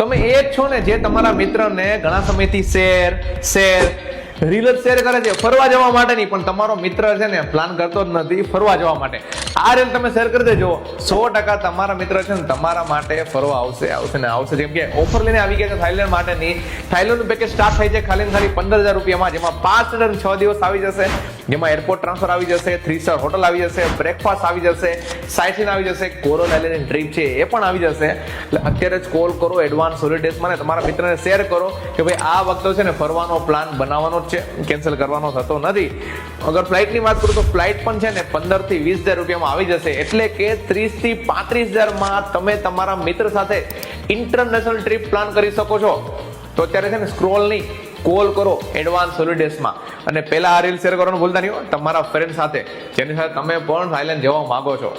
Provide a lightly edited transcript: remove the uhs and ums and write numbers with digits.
તમે એ જ છો ને જે તમારા મિત્રને ઘણા સમયથી શેર રીલ જ શેર કરે છે ફરવા જવા માટે નહીં, પણ તમારો મિત્ર છે ને પ્લાન કરતો જ નથી ફરવા જવા માટે. આ રીલ તમે શેર કરી દેજો, 100% તમારા મિત્ર છે ને તમારા માટે ફરવા આવશે. જેમ કે ઓફર લઈને આવી ગયા છે થાઈલેન્ડ માટેની. થાઈલેન્ડનું પેકેજ સ્ટાર્ટ થાય છે ખાલી 15,000 રૂપિયામાં, જેમાં 5 અને 6 દિવસ આવી જશે, જેમાં એરપોર્ટ ટ્રાન્સફર આવી જશે, 3 સ્ટાર હોટલ આવી જશે, બ્રેકફાસ્ટ આવી જશે, સાઇટસીન આવી જશે, કોરલ આઇલેન્ડ ટ્રીપ છે એ પણ આવી જશે. એટલે અત્યારે જ કોલ કરો એડવાન્સ હોલિડેઝમાં ને તમારા મિત્રને શેર કરો કે ભાઈ આ વખતે છે ને ફરવાનો પ્લાન બનાવવાનો જ છે, કેન્સલ કરવાનો થતો નથી. અગર ફ્લાઇટની વાત કરું તો ફ્લાઇટ પણ છે ને 15,000 થી 20,000 રૂપિયામાં આવી જશે. એટલે કે 30,000 થી 35,000માં તમે તમારા મિત્ર સાથે ઇન્ટરનેશનલ ટ્રીપ પ્લાન કરી શકો છો. તો અત્યારે છે ને સ્ક્રોલ નહીં, કોલ કરો એડવાન્સ હોલિડેઝમાં. અને પહેલા આ રીલ શેર કરવાનું ભૂલતા નહીં તમારા ફ્રેન્ડ સાથે, જેની સાથે તમે પણ થાઈલેન્ડ જવા માંગો છો.